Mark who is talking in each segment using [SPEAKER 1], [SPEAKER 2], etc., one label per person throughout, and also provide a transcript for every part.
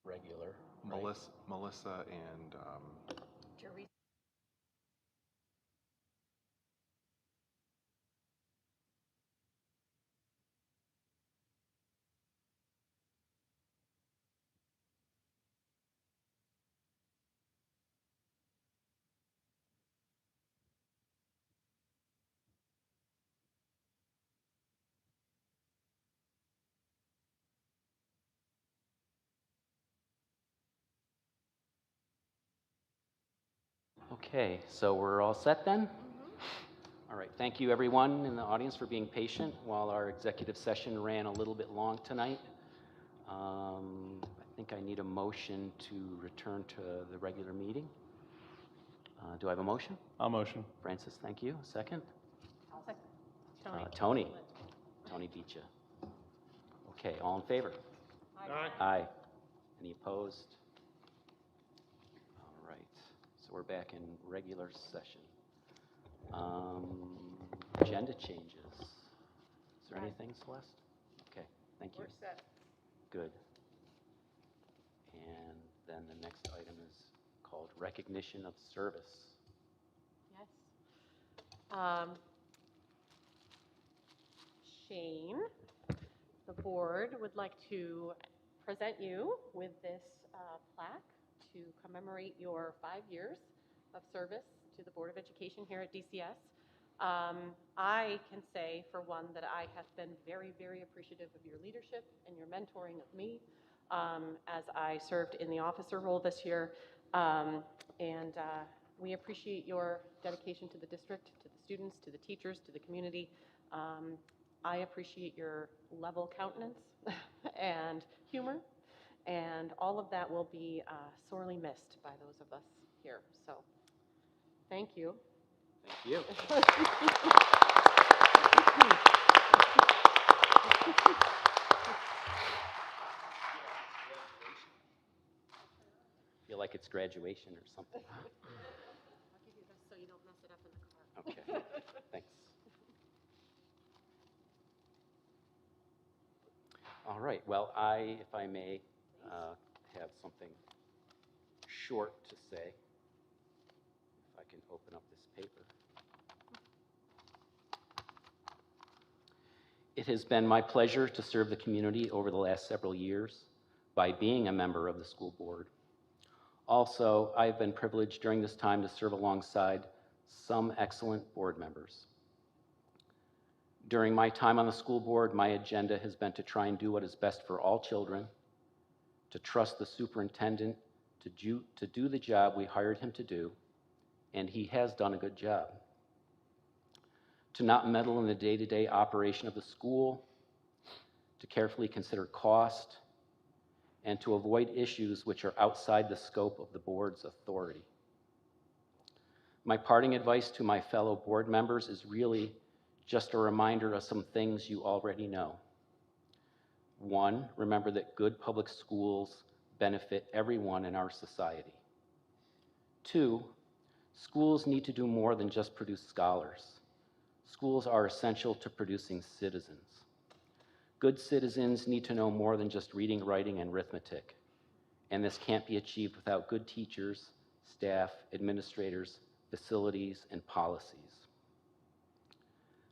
[SPEAKER 1] regular.
[SPEAKER 2] Melissa and
[SPEAKER 3] Teresa.
[SPEAKER 1] Okay, so we're all set then? All right, thank you everyone in the audience for being patient while our executive session ran a little bit long tonight. I think I need a motion to return to the regular meeting. Do I have a motion?
[SPEAKER 2] I'll motion.
[SPEAKER 1] Francis, thank you. Second?
[SPEAKER 3] I'll second.
[SPEAKER 1] Tony. Tony beat you. Okay, all in favor?
[SPEAKER 3] Aye.
[SPEAKER 1] Aye. Any opposed? All right, so we're back in regular session. Agenda changes. Is there anything, Celeste? Okay, thank you.
[SPEAKER 3] We're set.
[SPEAKER 1] Good. And then the next item is called recognition of service.
[SPEAKER 3] Yes. Shane, the board would like to present you with this plaque to commemorate your 5 years of service to the Board of Education here at DCS. I can say, for one, that I have been very, very appreciative of your leadership and your mentoring of me as I served in the officer role this year. We appreciate your dedication to the district, to the students, to the teachers, to the community. I appreciate your level countenance and humor, and all of that will be sorely missed by those of us here. So, thank you.
[SPEAKER 1] Thank you. Feel like it's graduation or something.
[SPEAKER 3] I'll give you this so you don't mess it up in the car.
[SPEAKER 1] Okay, thanks. All right, well, if I may, have something short to say. If I can open up this paper. It has been my pleasure to serve the community over the last several years by being a member of the school board. Also, I've been privileged during this time to serve alongside some excellent board members. During my time on the school board, my agenda has been to try and do what is best for all children, to trust the superintendent to do the job we hired him to do, and he has done a good job. To not meddle in the day-to-day operation of the school, to carefully consider cost, and to avoid issues which are outside the scope of the board's authority. My parting advice to my fellow board members is really just a reminder of some things you already know. 1, remember that good public schools benefit everyone in our society. 2, schools need to do more than just produce scholars. Schools are essential to producing citizens. Good citizens need to know more than just reading, writing, and arithmetic. And this can't be achieved without good teachers, staff, administrators, facilities, and policies.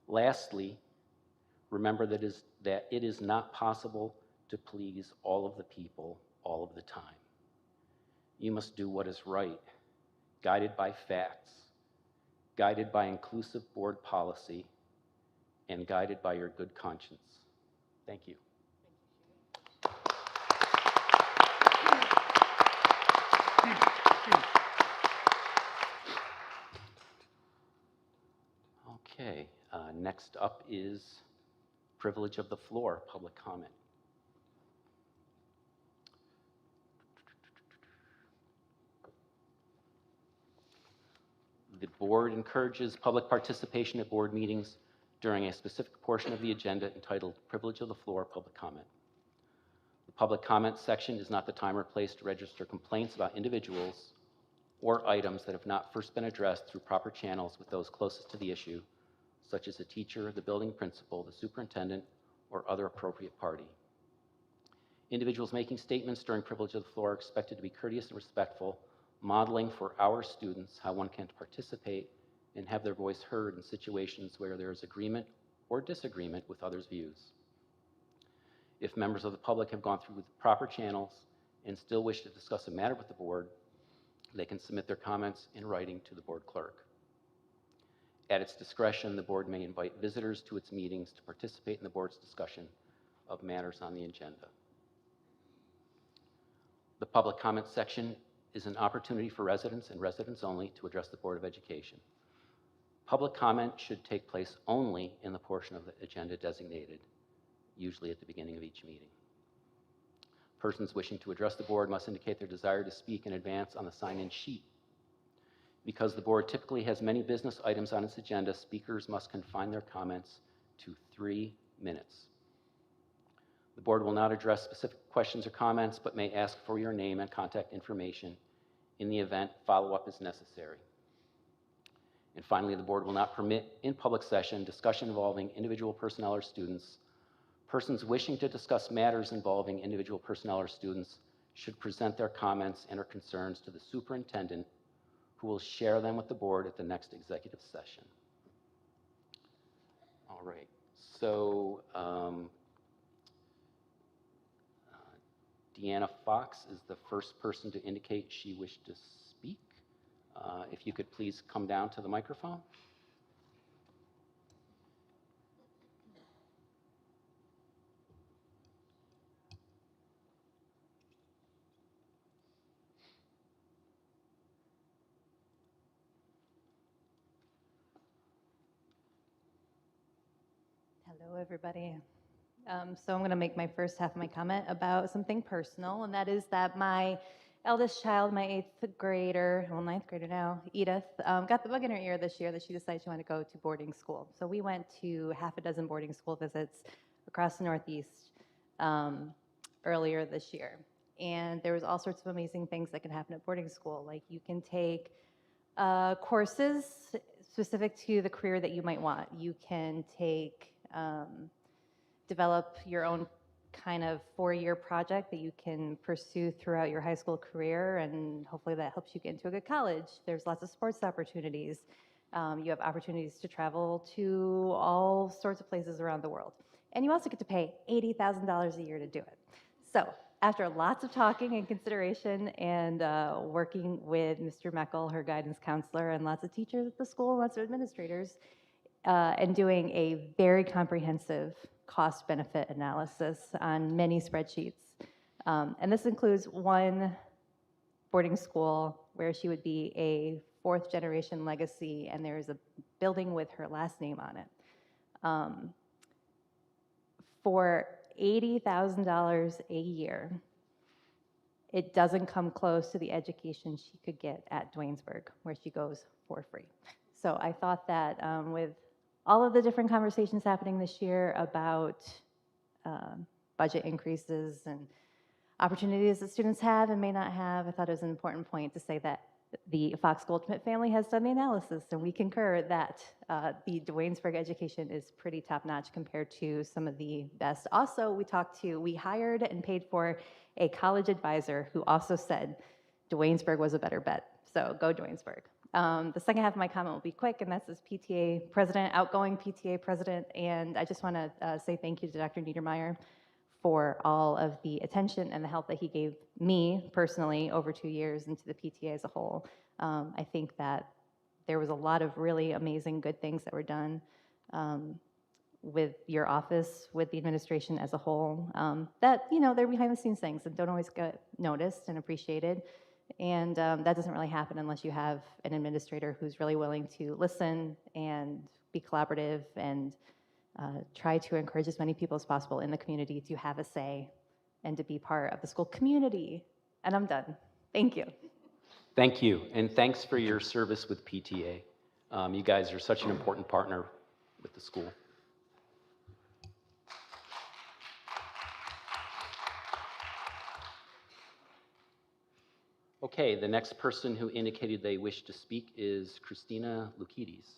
[SPEAKER 1] Lastly, remember that it is not possible to please all of the people all of the time. You must do what is right, guided by facts, guided by inclusive board policy, and guided by your good conscience. Thank you. Okay, next up is privilege of the floor, public comment. The board encourages public participation at board meetings during a specific portion of the agenda entitled Privilege of the Floor, Public Comment. The public comment section is not the time or place to register complaints about individuals or items that have not first been addressed through proper channels with those closest to the issue, such as the teacher, the building principal, the superintendent, or other appropriate party. Individuals making statements during privilege of the floor are expected to be courteous and respectful, modeling for our students how one can participate and have their voice heard in situations where there is agreement or disagreement with others' views. If members of the public have gone through the proper channels and still wish to discuss a matter with the board, they can submit their comments in writing to the board clerk. At its discretion, the board may invite visitors to its meetings to participate in the board's discussion of matters on the agenda. The public comment section is an opportunity for residents and residents only to address the Board of Education. Public comment should take place only in the portion of the agenda designated, usually at the beginning of each meeting. Persons wishing to address the board must indicate their desire to speak in advance on the sign-in sheet. Because the board typically has many business items on its agenda, speakers must confine their comments to 3 minutes. The board will not address specific questions or comments, but may ask for your name and contact information. In the event, follow-up is necessary. And finally, the board will not permit in public session discussion involving individual personnel or students. Persons wishing to discuss matters involving individual personnel or students should present their comments and or concerns to the superintendent, who will share them with the board at the next executive session. All right, so Deanna Fox is the first person to indicate she wished to speak. If you could please come down to the microphone.
[SPEAKER 4] Hello, everybody. So I'm going to make my first half of my comment about something personal, and that is that my eldest child, my 8th grader, well, 9th grader now, Edith, got the bug in her ear this year that she decided she wanted to go to boarding school. So we went to half a dozen boarding school visits across the Northeast earlier this year. And there was all sorts of amazing things that can happen at boarding school. Like you can take courses specific to the career that you might want. You can take develop your own kind of 4-year project that you can pursue throughout your high school career, and hopefully that helps you get into a good college. There's lots of sports opportunities. You have opportunities to travel to all sorts of places around the world. And you also get to pay $80,000 a year to do it. So after lots of talking and consideration and working with Mr. Meckel, her guidance counselor, and lots of teachers at the school, lots of administrators, and doing a very comprehensive cost-benefit analysis on many spreadsheets. And this includes one boarding school where she would be a 4th-generation legacy, and there's a building with her last name on it. For $80,000 a year, it doesn't come close to the education she could get at Duanesburg, where she goes for free. So I thought that with all of the different conversations happening this year about budget increases and opportunities that students have and may not have, I thought it was an important point to say that the Fox Goldschmidt family has done the analysis, and we concur that the Duanesburg education is pretty top-notch compared to some of the best. Also, we hired and paid for a college advisor who also said Duanesburg was a better bet. So go Duanesburg. The second half of my comment will be quick, and that's as PTA president, outgoing PTA president, and I just want to say thank you to Dr. Niedermeyer for all of the attention and the help that he gave me personally over 2 years and to the PTA as a whole. I think that there was a lot of really amazing good things that were done with your office, with the administration as a whole, that, they're behind the scenes things and don't always get noticed and appreciated. And that doesn't really happen unless you have an administrator who's really willing to listen and be collaborative and try to encourage as many people as possible in the community to have a say and to be part of the school community. And I'm done. Thank you.
[SPEAKER 1] Thank you, and thanks for your service with PTA. You guys are such an important partner with the school. Okay, the next person who indicated they wish to speak is Christina Lukides.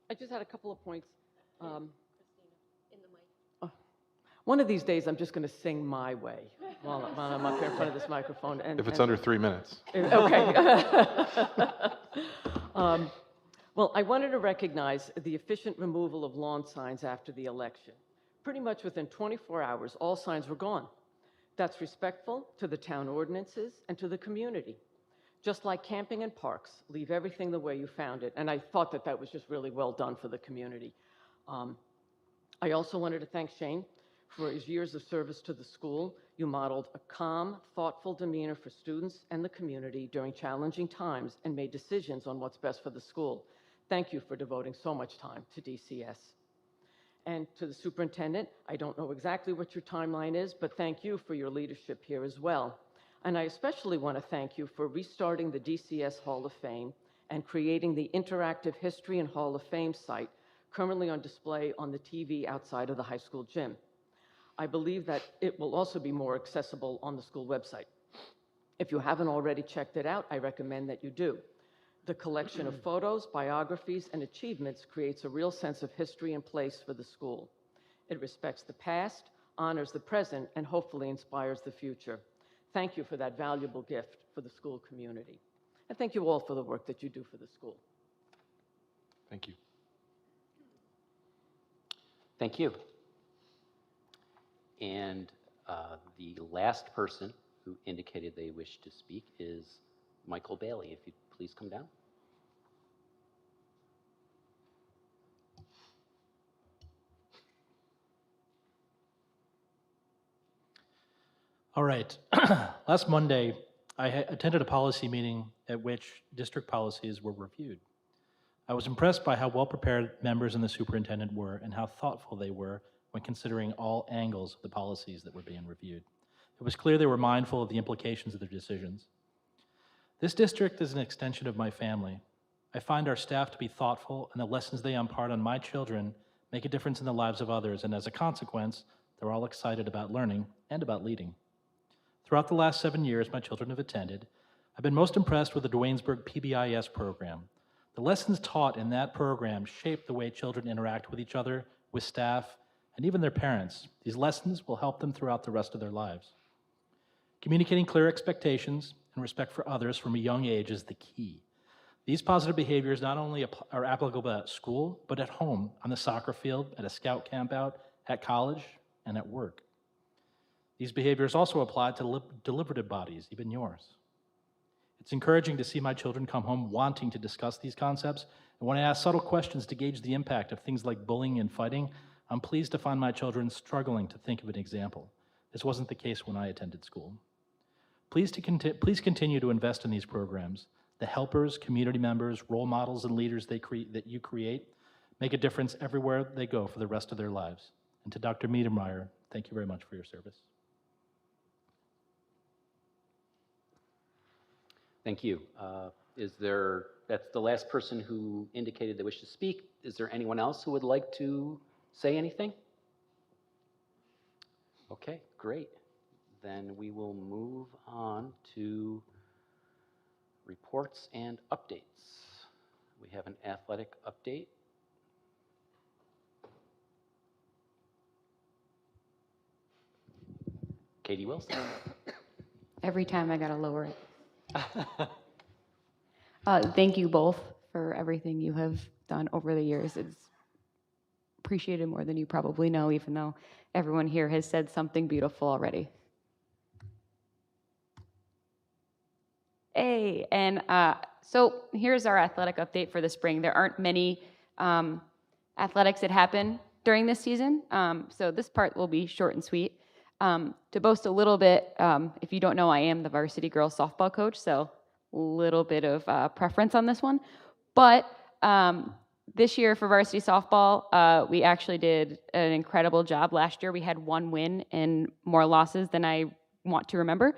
[SPEAKER 5] I just had a couple of points.
[SPEAKER 3] In the mic.
[SPEAKER 5] One of these days, I'm just going to sing my way while I'm up here in front of this microphone.
[SPEAKER 2] If it's under 3 minutes.
[SPEAKER 5] Okay. Well, I wanted to recognize the efficient removal of lawn signs after the election. Pretty much within 24 hours, all signs were gone. That's respectful to the town ordinances and to the community. Just like camping in parks, leave everything the way you found it. And I thought that that was just really well done for the community. I also wanted to thank Shane for his years of service to the school. You modeled a calm, thoughtful demeanor for students and the community during challenging times and made decisions on what's best for the school. Thank you for devoting so much time to DCS. And to the superintendent, I don't know exactly what your timeline is, but thank you for your leadership here as well. And I especially want to thank you for restarting the DCS Hall of Fame and creating the interactive History and Hall of Fame site currently on display on the TV outside of the high school gym. I believe that it will also be more accessible on the school website. If you haven't already checked it out, I recommend that you do. The collection of photos, biographies, and achievements creates a real sense of history and place for the school. It respects the past, honors the present, and hopefully inspires the future. Thank you for that valuable gift for the school community. And thank you all for the work that you do for the school.
[SPEAKER 2] Thank you.
[SPEAKER 1] Thank you. And the last person who indicated they wish to speak is Michael Bailey. If you'd please come down.
[SPEAKER 6] All right. Last Monday, I attended a policy meeting at which district policies were reviewed. I was impressed by how well prepared members and the superintendent were and how thoughtful they were when considering all angles of the policies that were being reviewed. It was clear they were mindful of the implications of their decisions. This district is an extension of my family. I find our staff to be thoughtful, and the lessons they impart on my children make a difference in the lives of others, and as a consequence, they're all excited about learning and about leading. Throughout the last 7 years my children have attended, I've been most impressed with the Duanesburg PBIS program. The lessons taught in that program shape the way children interact with each other, with staff, and even their parents. These lessons will help them throughout the rest of their lives. Communicating clear expectations and respect for others from a young age is the key. These positive behaviors not only are applicable at school, but at home, on the soccer field, at a scout camp out, at college, and at work. These behaviors also apply to deliberative bodies, even yours. It's encouraging to see my children come home wanting to discuss these concepts, and when I ask subtle questions to gauge the impact of things like bullying and fighting, I'm pleased to find my children struggling to think of an example. This wasn't the case when I attended school. Please continue to invest in these programs. The helpers, community members, role models, and leaders that you create make a difference everywhere they go for the rest of their lives. And to Dr. Miedermeyer, thank you very much for your service.
[SPEAKER 1] Thank you. That's the last person who indicated they wish to speak. Is there anyone else who would like to say anything? Okay, great. Then we will move on to reports and updates. We have an athletic update. Katie Wilson.
[SPEAKER 7] Every time I gotta lower it. Thank you both for everything you have done over the years. It's appreciated more than you probably know, even though everyone here has said something beautiful already. Hey, and so here's our athletic update for the spring. There aren't many athletics that happen during this season, so this part will be short and sweet. To boast a little bit, if you don't know, I am the varsity girls softball coach, so a little bit of preference on this one. But this year for varsity softball, we actually did an incredible job. Last year we had 1 win and more losses than I want to remember.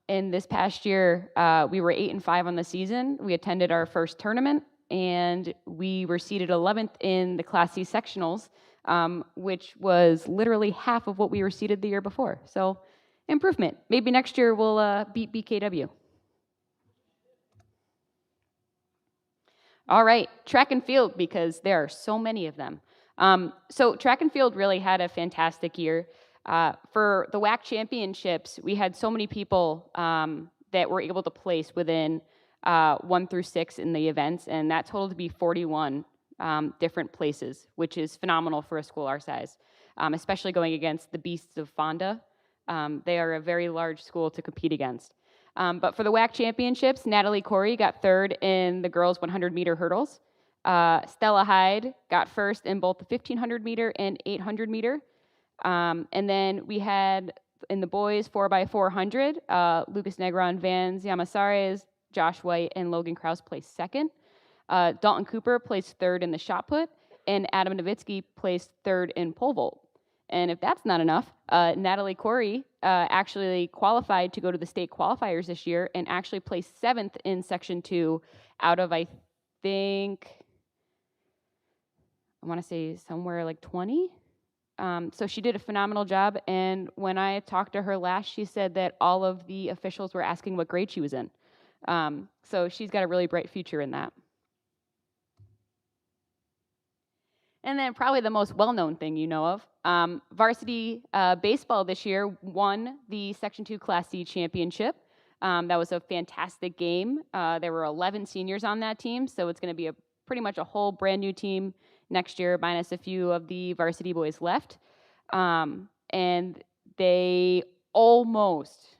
[SPEAKER 7] And this past year, we were 8-5 on the season. We attended our first tournament, and we were seated 11th in the Class C sectionals, which was literally half of what we were seated the year before. So improvement. Maybe next year we'll beat BKW. All right, track and field, because there are so many of them. So track and field really had a fantastic year. For the WAC championships, we had so many people that were able to place within 1 through 6 in the events, and that totaled to be 41 different places, which is phenomenal for a school our size, especially going against the Beasts of Fonda. They are a very large school to compete against. But for the WAC championships, Natalie Corey got third in the girls 100-meter hurdles. Stella Hyde got first in both the 1500 meter and 800 meter. And then we had in the boys 4x400, Lucas Negron, Vans Yamasares, Josh White, and Logan Krause placed second. Dalton Cooper placed third in the shot put, and Adam Nowitzki placed third in pole vault. And if that's not enough, Natalie Corey actually qualified to go to the state qualifiers this year and actually placed 7th in Section 2 out of, I think, I want to say somewhere like 20. So she did a phenomenal job. And when I talked to her last, she said that all of the officials were asking what grade she was in. So she's got a really bright future in that. And then probably the most well-known thing you know of, varsity baseball this year won the Section 2 Class C championship. That was a fantastic game. There were 11 seniors on that team, so it's going to be pretty much a whole brand new team next year, minus a few of the varsity boys left. And they almost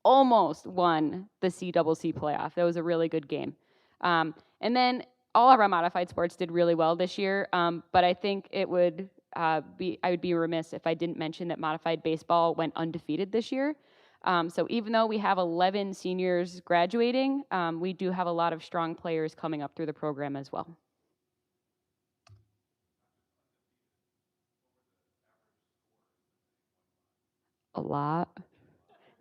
[SPEAKER 7] won the CCC playoff. That was a really good game. And then all of our modified sports did really well this year, but I think I would be remiss if I didn't mention that modified baseball went undefeated this year. So even though we have 11 seniors graduating, we do have a lot of strong players coming up through the program as well. A lot.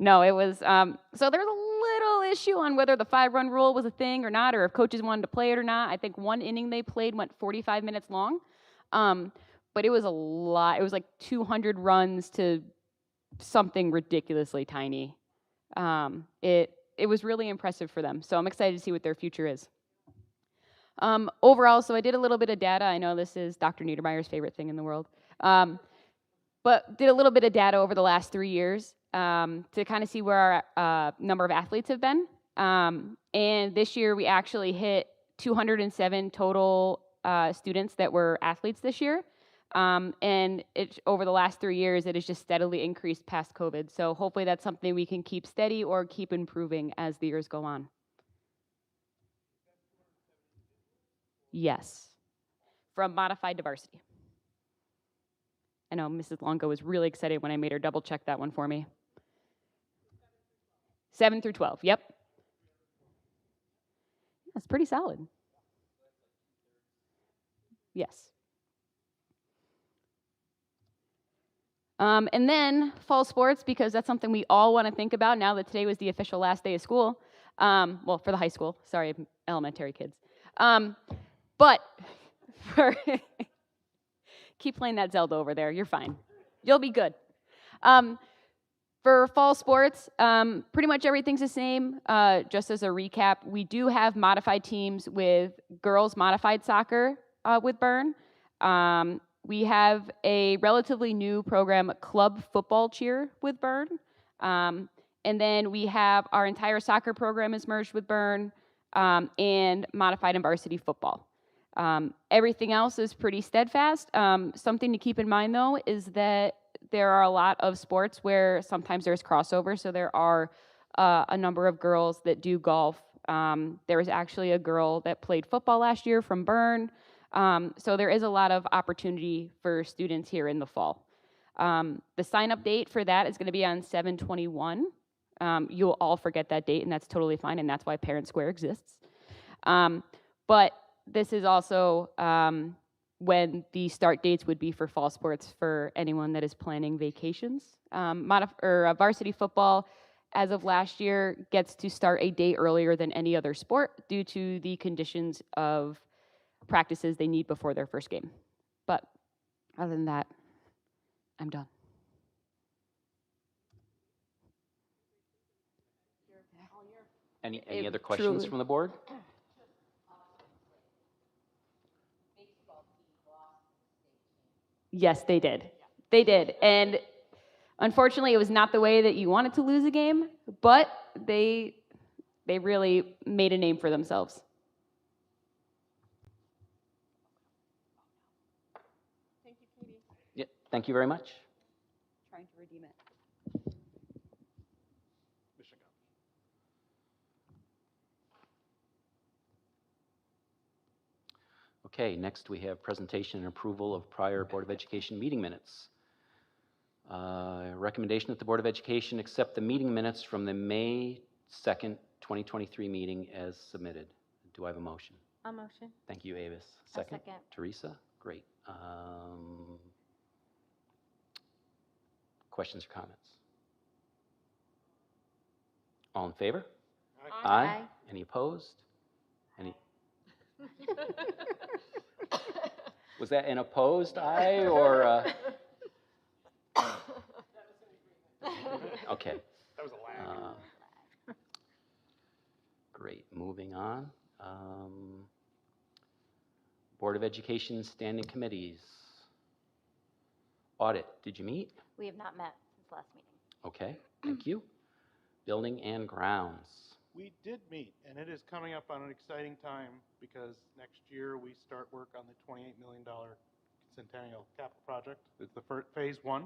[SPEAKER 7] No, it was, so there was a little issue on whether the 5-run rule was a thing or not, or if coaches wanted to play it or not. I think one inning they played went 45 minutes long, but it was a lot. It was like 200 runs to something ridiculously tiny. It was really impressive for them, so I'm excited to see what their future is. Overall, so I did a little bit of data. I know this is Dr. Niedermeyer's favorite thing in the world. But did a little bit of data over the last 3 years to kind of see where our number of athletes have been. And this year we actually hit 207 total students that were athletes this year. And over the last 3 years, it has just steadily increased past COVID. So hopefully that's something we can keep steady or keep improving as the years go on. Yes, from modified to varsity. I know Mrs. Longo was really excited when I made her double check that one for me. 7 through 12, yep. That's pretty solid. Yes. And then fall sports, because that's something we all want to think about now that today was the official last day of school. Well, for the high school, sorry, elementary kids. But for keep playing that Zelda over there. You're fine. You'll be good. For fall sports, pretty much everything's the same. Just as a recap, we do have modified teams with girls modified soccer with Bern. We have a relatively new program, club football cheer with Bern. And then we have our entire soccer program is merged with Bern, and modified and varsity football. Everything else is pretty steadfast. Something to keep in mind, though, is that there are a lot of sports where sometimes there's crossover. So there are a number of girls that do golf. There was actually a girl that played football last year from Bern. So there is a lot of opportunity for students here in the fall. The sign-up date for that is going to be on 7/21. You'll all forget that date, and that's totally fine, and that's why Parent Square exists. But this is also when the start dates would be for fall sports for anyone that is planning vacations. Varsity football, as of last year, gets to start a day earlier than any other sport due to the conditions of practices they need before their first game. But other than that, I'm done.
[SPEAKER 1] Any other
[SPEAKER 7] Truly.
[SPEAKER 1] questions from the board?
[SPEAKER 7] Yes, they did. They did. And unfortunately, it was not the way that you wanted to lose a game, but they really made a name for themselves.
[SPEAKER 3] Thank you, Katie.
[SPEAKER 1] Yeah, thank you very much.
[SPEAKER 7] Trying to redeem it.
[SPEAKER 1] Okay, next we have presentation and approval of prior Board of Education meeting minutes. Recommendation that the Board of Education accept the meeting minutes from the May 2nd, 2023 meeting as submitted. Do I have a motion?
[SPEAKER 4] A motion.
[SPEAKER 1] Thank you, Avis.
[SPEAKER 4] A
[SPEAKER 1] Second?
[SPEAKER 4] second.
[SPEAKER 1] Teresa? Great. Questions or comments? All in favor? Aye. Any opposed? Any? Was that an opposed aye or? Okay.
[SPEAKER 2] That was a lag.
[SPEAKER 1] Great, moving on. Board of Education Standing Committees. Audit, did you meet?
[SPEAKER 4] We have not met since last meeting.
[SPEAKER 1] Okay, thank you. Building and Grounds.
[SPEAKER 8] We did meet, and it is coming up on an exciting time because next year we start work on the $28 million Centennial Capital Project. It's the first, phase one,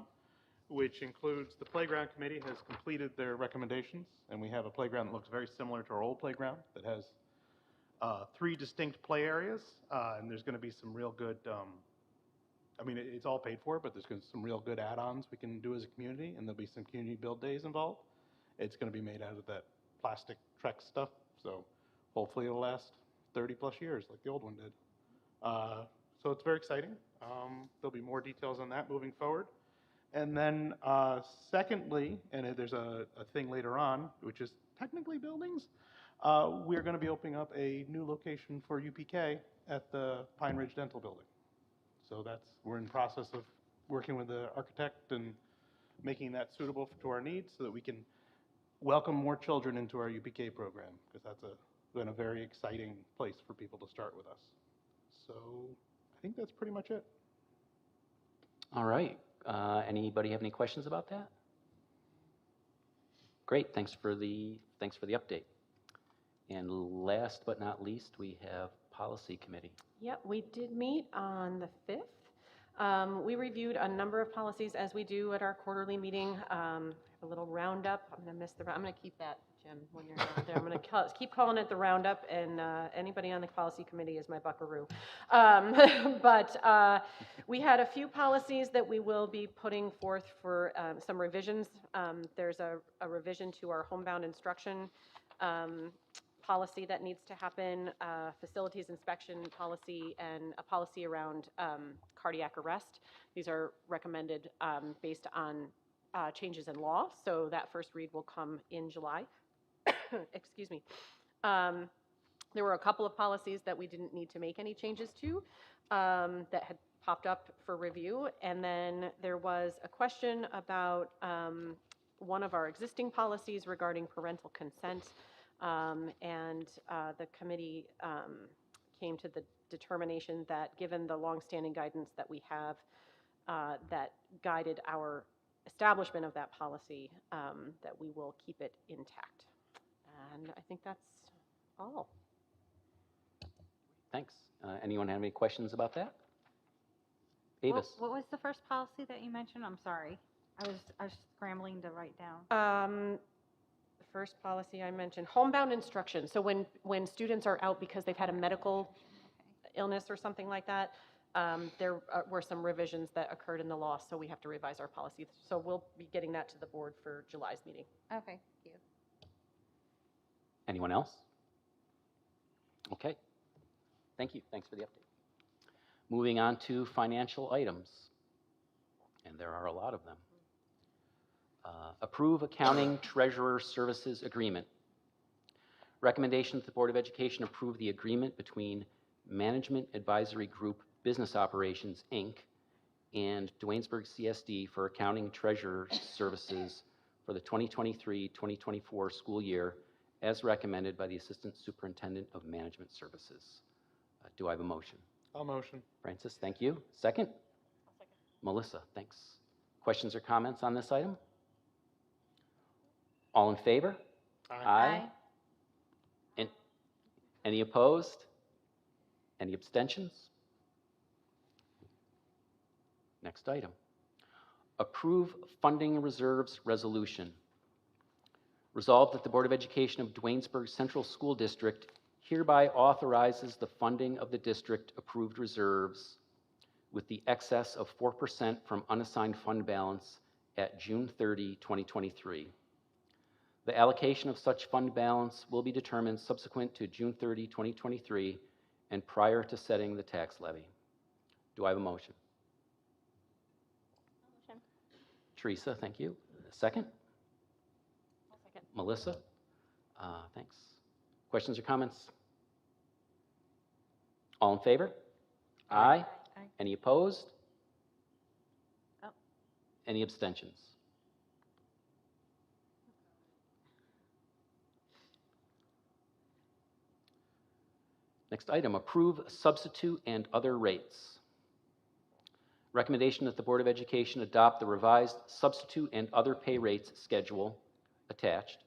[SPEAKER 8] which includes the playground committee has completed their recommendations, and we have a playground that looks very similar to our old playground that has 3 distinct play areas, and there's going to be some real good, I mean, it's all paid for, but there's going to be some real good add-ons we can do as a community, and there'll be some community build days involved. It's going to be made out of that plastic Trex stuff, so hopefully it'll last 30 plus years like the old one did. So it's very exciting. There'll be more details on that moving forward. And then secondly, and there's a thing later on, which is technically buildings, we're going to be opening up a new location for UPK at the Pine Ridge Dental Building. So we're in process of working with the architect and making that suitable to our needs so that we can welcome more children into our UPK program, because that's been a very exciting place for people to start with us. So I think that's pretty much it.
[SPEAKER 1] All right, anybody have any questions about that? Great, thanks for the update. And last but not least, we have Policy Committee.
[SPEAKER 3] Yep, we did meet on the 5th. We reviewed a number of policies as we do at our quarterly meeting. A little roundup. I'm going to keep that, Jim, when you're not there. I'm going to keep calling it the roundup, and anybody on the policy committee is my buckaroo. But we had a few policies that we will be putting forth for some revisions. There's a revision to our homebound instruction policy that needs to happen, facilities inspection policy, and a policy around cardiac arrest. These are recommended based on changes in law, so that first read will come in July. Excuse me. There were a couple of policies that we didn't need to make any changes to that had popped up for review, and then there was a question about one of our existing policies regarding parental consent. And the committee came to the determination that given the longstanding guidance that we have that guided our establishment of that policy, that we will keep it intact. And I think that's all.
[SPEAKER 1] Thanks. Anyone have any questions about that? Avis?
[SPEAKER 9] What was the first policy that you mentioned? I'm sorry. I was scrambling to write down.
[SPEAKER 3] The first policy I mentioned, homebound instruction. So when students are out because they've had a medical illness or something like that, there were some revisions that occurred in the law, so we have to revise our policy. So we'll be getting that to the board for July's meeting.
[SPEAKER 9] Okay, thank you.
[SPEAKER 1] Anyone else? Okay. Thank you. Thanks for the update. Moving on to financial items, and there are a lot of them. Approve Accounting Treasurer Services Agreement. Recommendation that the Board of Education approve the agreement between Management Advisory Group Business Operations, Inc. and Duanesburg CSD for accounting treasurer services for the 2023-2024 school year as recommended by the Assistant Superintendent of Management Services. Do I have a motion?
[SPEAKER 8] I'll motion.
[SPEAKER 1] Francis, thank you. Second? Melissa, thanks. Questions or comments on this item? All in favor? Aye. And any opposed? Any abstentions? Next item. Approve funding reserves resolution. Resolved that the Board of Education of Duanesburg Central School District hereby authorizes the funding of the district approved reserves with the excess of 4% from unassigned fund balance at June 30, 2023. The allocation of such fund balance will be determined subsequent to June 30, 2023, and prior to setting the tax levy. Do I have a motion?
[SPEAKER 3] Motion.
[SPEAKER 1] Teresa, thank you. Second?
[SPEAKER 3] I'll second.
[SPEAKER 1] Melissa? Thanks. Questions or comments? All in favor? Aye.
[SPEAKER 9] Aye.
[SPEAKER 1] Any opposed?
[SPEAKER 9] Oh.
[SPEAKER 1] Any abstentions? Next item, approve substitute and other rates. Recommendation that the Board of Education adopt the revised substitute and other pay rates schedule attached,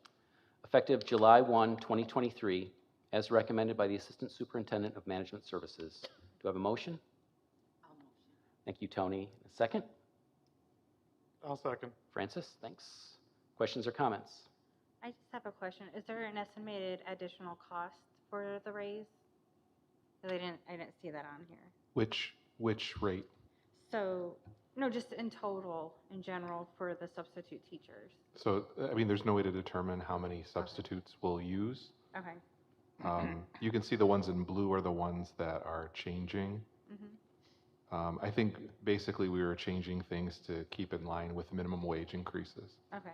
[SPEAKER 1] effective July 1, 2023, as recommended by the Assistant Superintendent of Management Services. Do I have a motion?
[SPEAKER 5] I'll motion.
[SPEAKER 1] Thank you, Tony. A second?
[SPEAKER 8] I'll second.
[SPEAKER 1] Francis, thanks. Questions or comments?
[SPEAKER 9] I just have a question. Is there an estimated additional cost for the raise? 'Cause I didn't see that on here.
[SPEAKER 2] Which rate?
[SPEAKER 9] So, no, just in total, in general, for the substitute teachers.
[SPEAKER 2] So, I mean, there's no way to determine how many substitutes we'll use.
[SPEAKER 9] Okay.
[SPEAKER 2] You can see the ones in blue are the ones that are changing.
[SPEAKER 9] Mm-hmm.
[SPEAKER 2] I think basically we were changing things to keep in line with minimum wage increases.
[SPEAKER 9] Okay.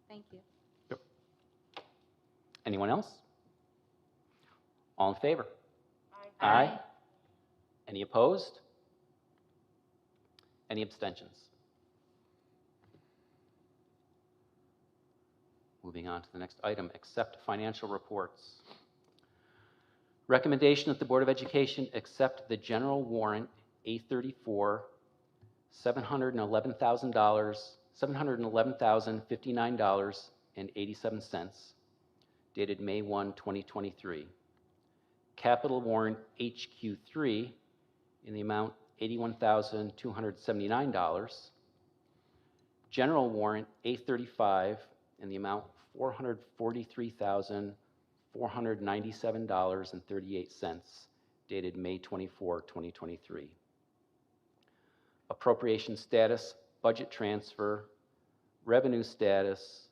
[SPEAKER 9] Thank you.
[SPEAKER 1] Anyone else? All in favor?
[SPEAKER 9] Aye.
[SPEAKER 1] Any opposed? Any abstentions? Moving on to the next item, accept financial reports. Recommendation that the Board of Education accept the general warrant A34, $711,059.87, dated May 1, 2023. Capital warrant HQ3 in the amount $81,279. General warrant A35 in the amount $443,497.38, dated May 24, 2023. Appropriation status, budget transfer, revenue status,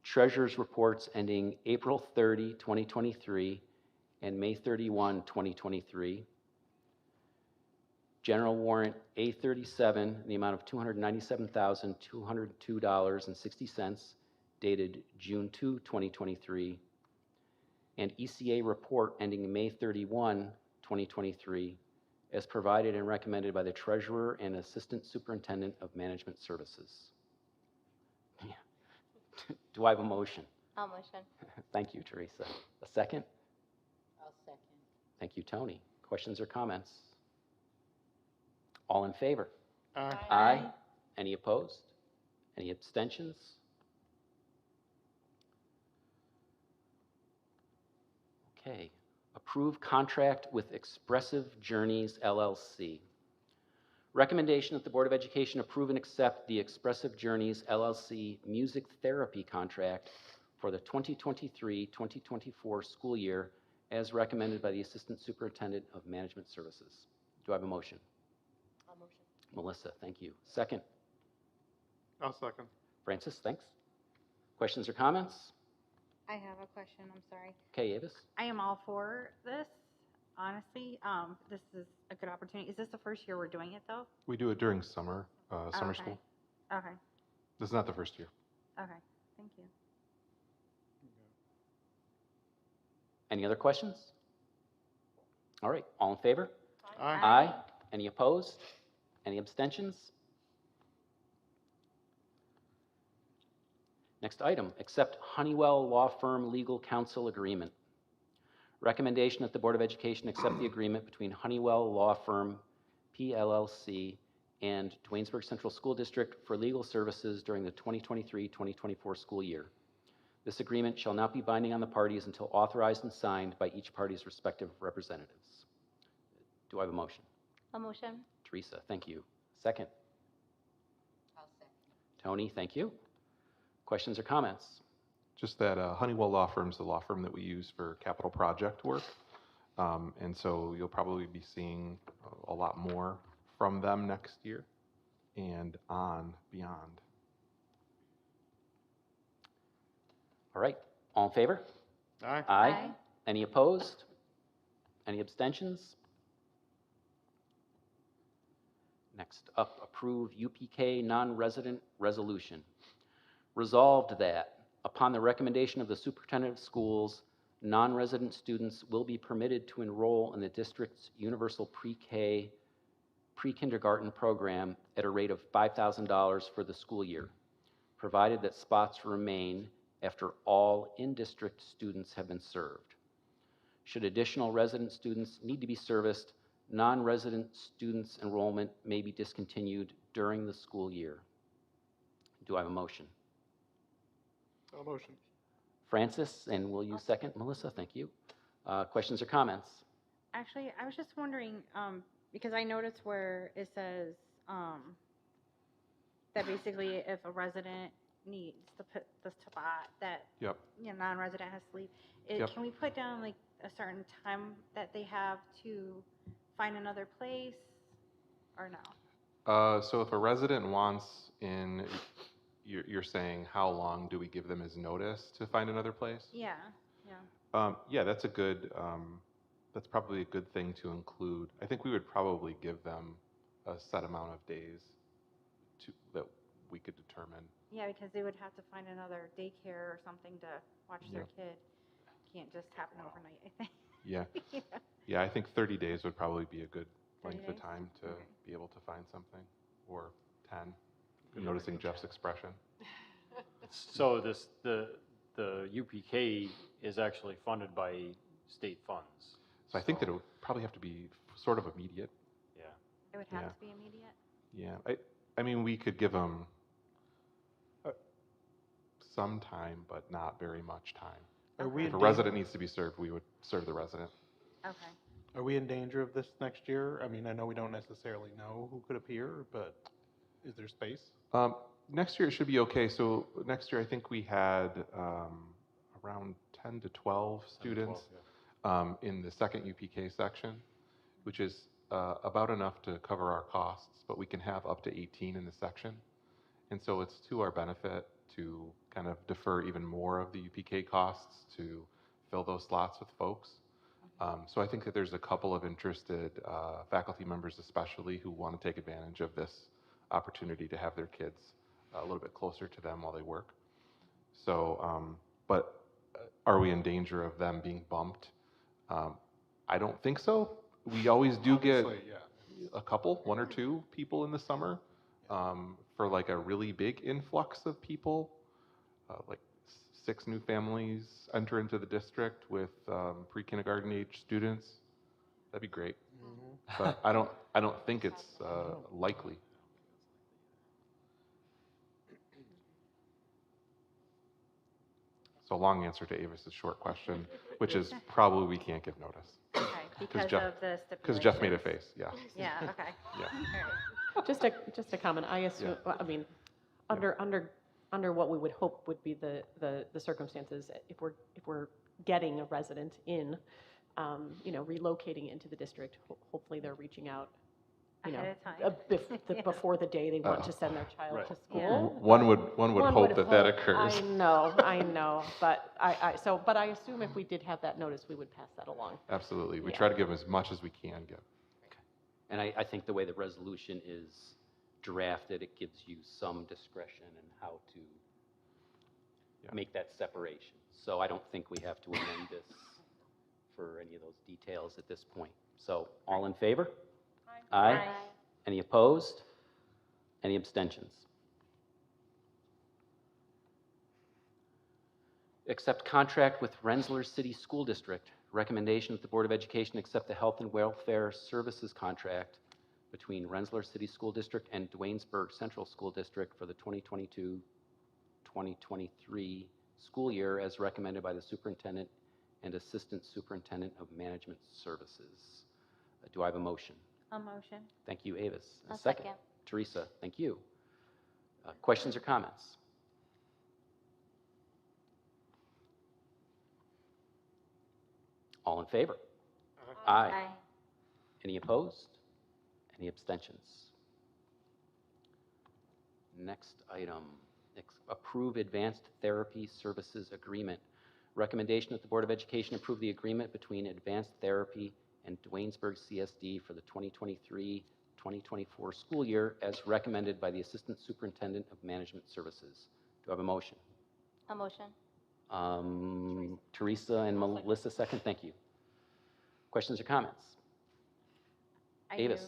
[SPEAKER 1] treasurer's reports ending April 30, 2023, and May 31, 2023. General warrant A37 in the amount of $297,202.60, dated June 2, 2023. And ECA report ending May 31, 2023, as provided and recommended by the Treasurer and Assistant Superintendent of Management Services. Do I have a motion?
[SPEAKER 3] I'll motion.
[SPEAKER 1] Thank you, Teresa. A second?
[SPEAKER 5] I'll second.
[SPEAKER 1] Thank you, Tony. Questions or comments? All in favor?
[SPEAKER 8] Aye.
[SPEAKER 1] Aye. Any opposed? Any abstentions? Okay. Approve contract with Expressive Journeys LLC. Recommendation that the Board of Education approve and accept the Expressive Journeys LLC music therapy contract for the 2023-2024 school year as recommended by the Assistant Superintendent of Management Services. Do I have a motion?
[SPEAKER 3] I'll motion.
[SPEAKER 1] Melissa, thank you. Second?
[SPEAKER 8] I'll second.
[SPEAKER 1] Francis, thanks. Questions or comments?
[SPEAKER 9] I have a question. I'm sorry.
[SPEAKER 1] Okay, Avis?
[SPEAKER 9] I am all for this. Honestly, this is a good opportunity. Is this the first year we're doing it, though?
[SPEAKER 2] We do it during summer
[SPEAKER 9] Okay.
[SPEAKER 2] school.
[SPEAKER 9] Okay.
[SPEAKER 2] This is not the first year.
[SPEAKER 9] Okay. Thank you.
[SPEAKER 1] Any other questions? All right, all in favor?
[SPEAKER 8] Aye.
[SPEAKER 1] Aye. Any opposed? Any abstentions? Next item, accept Honeywell Law Firm Legal Counsel Agreement. Recommendation that the Board of Education accept the agreement between Honeywell Law Firm PLLC, and Dwaynesburg Central School District for legal services during the 2023-2024 school year. This agreement shall not be binding on the parties until authorized and signed by each party's respective representatives. Do I have a motion?
[SPEAKER 9] A motion?
[SPEAKER 1] Teresa, thank you. Second?
[SPEAKER 9] I'll second.
[SPEAKER 1] Tony, thank you. Questions or comments?
[SPEAKER 2] Just that Honeywell Law Firm is the law firm that we use for capital project work. And so you'll probably be seeing a lot more from them next year and on beyond.
[SPEAKER 1] All right, all in favor?
[SPEAKER 8] Aye.
[SPEAKER 1] Aye. Any opposed? Any abstentions? Next up, approve UPK non-resident resolution. Resolved that, upon the recommendation of the superintendent of schools, non-resident students will be permitted to enroll in the district's universal pre-K, pre-kindergarten program at a rate of $5,000 for the school year, provided that spots remain after all in-district students have been served. Should additional resident students need to be serviced, non-resident students' enrollment may be discontinued during the school year. Do I have a motion?
[SPEAKER 8] A motion.
[SPEAKER 1] Francis, and will you second? Melissa, thank you. Questions or comments?
[SPEAKER 9] Actually, I was just wondering, because I noticed where it says that basically if a resident needs to put the spot that
[SPEAKER 2] Yep.
[SPEAKER 9] Non-resident has to leave,
[SPEAKER 2] Yep.
[SPEAKER 9] can we put down like a certain time that they have to find another place, or no?
[SPEAKER 2] So if a resident wants in, you're saying how long do we give them as notice to find another place?
[SPEAKER 9] Yeah, yeah.
[SPEAKER 2] Yeah, that's a good, that's probably a good thing to include. I think we would probably give them a set amount of days that we could determine.
[SPEAKER 9] Yeah, because they would have to find another daycare or something to watch their kid. Can't just happen overnight, I think.
[SPEAKER 2] Yeah. Yeah, I think 30 days would probably be a good
[SPEAKER 9] 30
[SPEAKER 2] length of
[SPEAKER 9] days?
[SPEAKER 2] time to
[SPEAKER 9] Okay.
[SPEAKER 2] be able to find something, or 10. Noticing Jeff's expression.
[SPEAKER 10] So the UPK is actually funded by state funds.
[SPEAKER 2] So I think that it would probably have to be sort of immediate.
[SPEAKER 10] Yeah.
[SPEAKER 9] It would have
[SPEAKER 2] Yeah.
[SPEAKER 9] to be immediate?
[SPEAKER 2] Yeah, I mean, we could give them some time, but not very much time.
[SPEAKER 8] Are we
[SPEAKER 2] If a
[SPEAKER 8] in
[SPEAKER 2] resident needs to be served, we would serve the resident.
[SPEAKER 9] Okay.
[SPEAKER 8] Are we in danger of this next year? I mean, I know we don't necessarily know who could appear, but is there space?
[SPEAKER 2] Next year it should be okay. So next year I think we had around 10 to 12 students in the second UPK section, which is about enough to cover our costs, but we can have up to 18 in the section. And so it's to our benefit to kind of defer even more of the UPK costs to fill those slots with folks. So I think that there's a couple of interested faculty members especially who want to take advantage of this opportunity to have their kids a little bit closer to them while they work. So, but are we in danger of them being bumped? I don't think so. We always do get
[SPEAKER 8] Obviously, yeah.
[SPEAKER 2] a couple, one or two people in the summer for like a really big influx of people, like 6 new families enter into the district with pre-kindergarten age students. That'd be great. But I don't think it's likely. So long answer to Avis's short question, which is probably we can't give notice.
[SPEAKER 9] Okay, because
[SPEAKER 2] Jeff-
[SPEAKER 9] of the
[SPEAKER 2] Because Jeff made a
[SPEAKER 9] stipulations.
[SPEAKER 2] face, yeah.
[SPEAKER 9] Yeah, okay.
[SPEAKER 2] Yeah.
[SPEAKER 9] All right.
[SPEAKER 5] Just a comment, I assume, I mean, under what we would hope would be the circumstances, if we're getting a resident in, relocating into the district, hopefully they're reaching out,
[SPEAKER 9] Ahead of time. Yeah.
[SPEAKER 5] before the day they want to send their child
[SPEAKER 10] Right.
[SPEAKER 5] to school.
[SPEAKER 2] One would hope that occurs.
[SPEAKER 5] I know, but but I assume if we did have that notice, we would pass that along.
[SPEAKER 2] Absolutely. We
[SPEAKER 5] Yeah.
[SPEAKER 2] try to give as much as we can give.
[SPEAKER 1] And I think the way the resolution is drafted, it gives you some discretion in how to make that separation. So I don't think we have to amend this for any of those details at this point. So all in favor? Aye. Any opposed? Any abstentions? Accept contract with Rensselaer City School District. Recommendation that the Board of Education accept the Health and Welfare Services contract between Rensselaer City School District and Duanesburg Central School District for the 2022-2023 school year as recommended by the superintendent and assistant superintendent of management services. Do I have a motion?
[SPEAKER 9] A motion.
[SPEAKER 1] Thank you, Avis.
[SPEAKER 9] A second.
[SPEAKER 1] Teresa, thank you. Questions or comments? All in favor? Aye. Any opposed? Any abstentions? Next item, approve advanced therapy services agreement. Recommendation that the Board of Education approve the agreement between Advanced Therapy and Duanesburg CSD for the 2023-2024 school year as recommended by the Assistant Superintendent of Management Services. Do I have a motion?
[SPEAKER 9] A motion.
[SPEAKER 1] Teresa and Melissa second. Thank you. Questions or comments?
[SPEAKER 9] I
[SPEAKER 1] Avis.
[SPEAKER 9] do.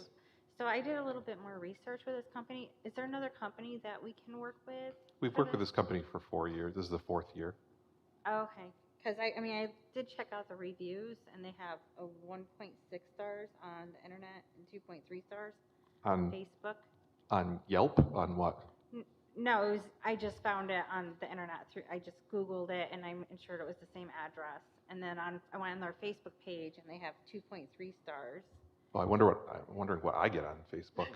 [SPEAKER 9] So I did a little bit more research with this company. Is there another company that we can work with?
[SPEAKER 2] We've
[SPEAKER 9] for
[SPEAKER 2] worked with this company for 4 years. This is the 4th year.
[SPEAKER 9] Oh, okay. Because I mean, I did check out the reviews, and they have a 1.6 stars on the internet and 2.3 stars on
[SPEAKER 2] On,
[SPEAKER 9] Facebook.
[SPEAKER 2] on Yelp? On what?
[SPEAKER 9] No, it was, I just found it on the internet through. I just Googled it, and I'm ensured it was the same address. And then I went on their Facebook page, and they have 2.3 stars.
[SPEAKER 2] Well, I'm wondering what I get on Facebook.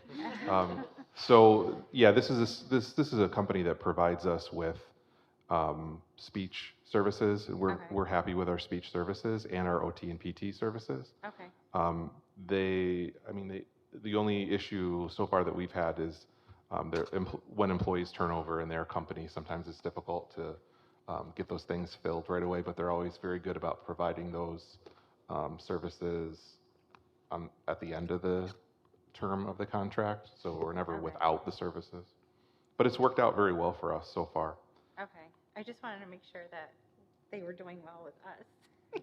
[SPEAKER 2] So yeah, this is a company that provides us with speech services, and
[SPEAKER 9] Okay.
[SPEAKER 2] we're happy with our speech services and our OT and PT services.
[SPEAKER 9] Okay.
[SPEAKER 2] The only issue so far that we've had is when employees turn over in their company, sometimes it's difficult to get those things filled right away, but they're always very good about providing those services at the end of the term of the contract, so we're never
[SPEAKER 9] Okay.
[SPEAKER 2] without the services. But it's worked out very well for us so far.
[SPEAKER 9] Okay. I just wanted to make sure that they were doing well with us.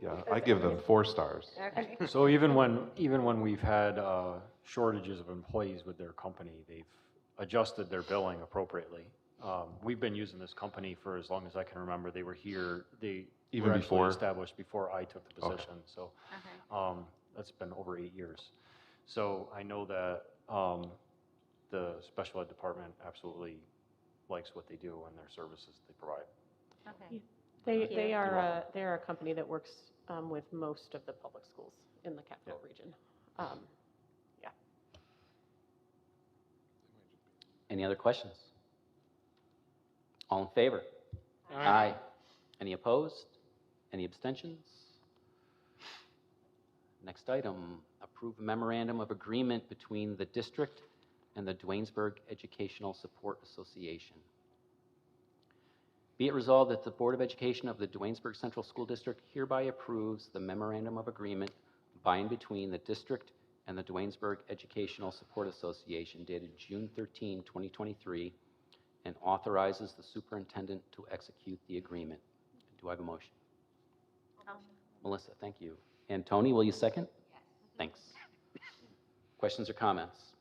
[SPEAKER 2] Yeah, I give them 4 stars.
[SPEAKER 9] Okay.
[SPEAKER 10] So even when we've had shortages of employees with their company, they've adjusted their billing appropriately. We've been using this company for as long as I can remember. They were here,
[SPEAKER 2] Even
[SPEAKER 10] were actually
[SPEAKER 2] before?
[SPEAKER 10] established before I took the
[SPEAKER 2] Okay.
[SPEAKER 10] position. So
[SPEAKER 9] Okay.
[SPEAKER 10] that's been over 8 years. So I know that the special ed department absolutely likes what they do and their services they provide.
[SPEAKER 9] Okay.
[SPEAKER 3] They,
[SPEAKER 9] Thank you.
[SPEAKER 3] they
[SPEAKER 10] You're
[SPEAKER 3] are,
[SPEAKER 10] welcome.
[SPEAKER 3] they are a company that works with most of the public schools in the capital region. Yeah.
[SPEAKER 1] Any other questions? All in favor?
[SPEAKER 8] Aye.
[SPEAKER 1] Any opposed? Any abstentions? Next item, approve memorandum of agreement between the district and the Duanesburg Educational Support Association. Be it resolved that the Board of Education of the Duanesburg Central School District hereby approves the memorandum of agreement by and between the district and the Duanesburg Educational Support Association dated June 13, 2023, and authorizes the superintendent to execute the agreement. Do I have a motion? Melissa, thank you. And Tony, will you second? Yes. Thanks. Questions or comments?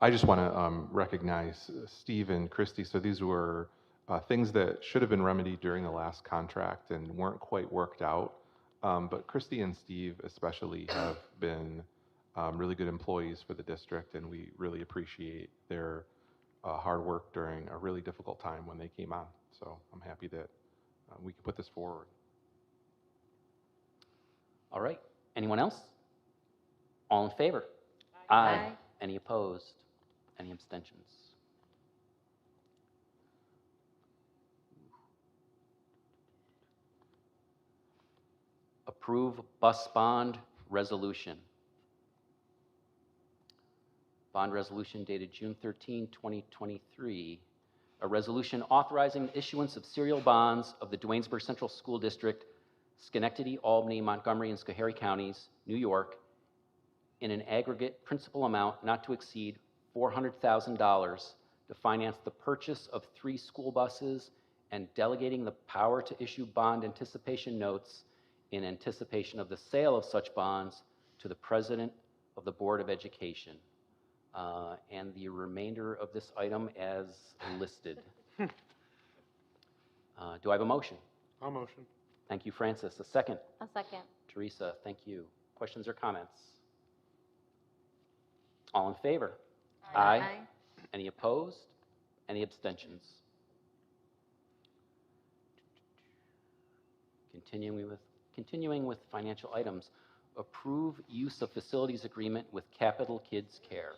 [SPEAKER 2] I just want to recognize Steve and Christy. So these were things that should have been remedied during the last contract and weren't quite worked out. But Christy and Steve especially have been really good employees for the district, and we really appreciate their hard work during a really difficult time when they came on. So I'm happy that we could put this forward.
[SPEAKER 1] All right. Anyone else? All in favor?
[SPEAKER 9] Aye.
[SPEAKER 1] Any opposed? Any abstentions? Approve bus bond resolution. Bond resolution dated June 13, 2023. A resolution authorizing the issuance of serial bonds of the Duanesburg Central School District, Schenectady, Albany, Montgomery, and Schoharie Counties, New York, in an aggregate principal amount not to exceed $400,000 to finance the purchase of 3 school buses and delegating the power to issue bond anticipation notes in anticipation of the sale of such bonds to the President of the Board of Education. And the remainder of this item as listed. Do I have a motion?
[SPEAKER 8] I'll motion.
[SPEAKER 1] Thank you, Francis. A second?
[SPEAKER 9] A second.
[SPEAKER 1] Teresa, thank you. Questions or comments? All in favor?
[SPEAKER 9] Aye.
[SPEAKER 1] Any opposed? Any abstentions? Continuing with financial items, approve use of facilities agreement with Capital Kids Care.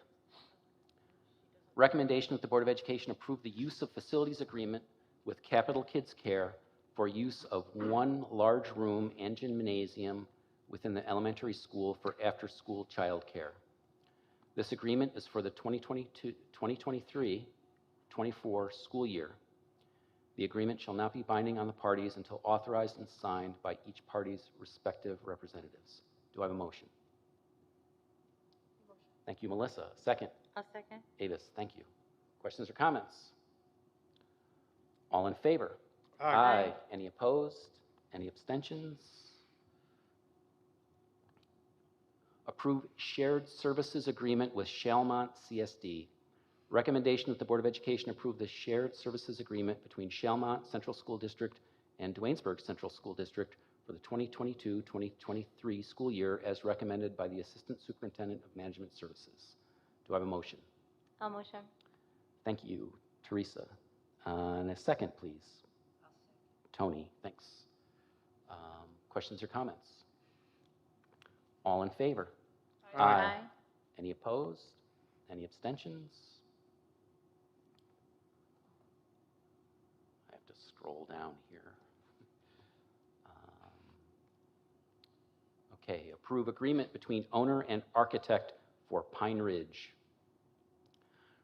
[SPEAKER 1] Recommendation that the Board of Education approve the use of facilities agreement with Capital Kids Care for use of one large room and gymnasium within the elementary school for after-school childcare. This agreement is for the 2023-24 school year. The agreement shall not be binding on the parties until authorized and signed by each party's respective representatives. Do I have a motion? Thank you, Melissa. Second.
[SPEAKER 9] I'll second.
[SPEAKER 1] Avis, thank you. Questions or comments? All in favor?
[SPEAKER 8] Aye.
[SPEAKER 1] Any opposed? Any abstentions? Approve shared services agreement with Shalmont CSD. Recommendation that the Board of Education approve the shared services agreement between Shalmont Central School District and Duanesburg Central School District for the 2022-2023 school year as recommended by the Assistant Superintendent of Management Services. Do I have a motion?
[SPEAKER 9] I'll motion.
[SPEAKER 1] Thank you, Teresa. And a second, please. Tony, thanks. Questions or comments? All in favor?
[SPEAKER 9] Aye.
[SPEAKER 1] Any opposed? Any abstentions? I have to scroll down here. Okay, approve agreement between owner and architect for Pine Ridge.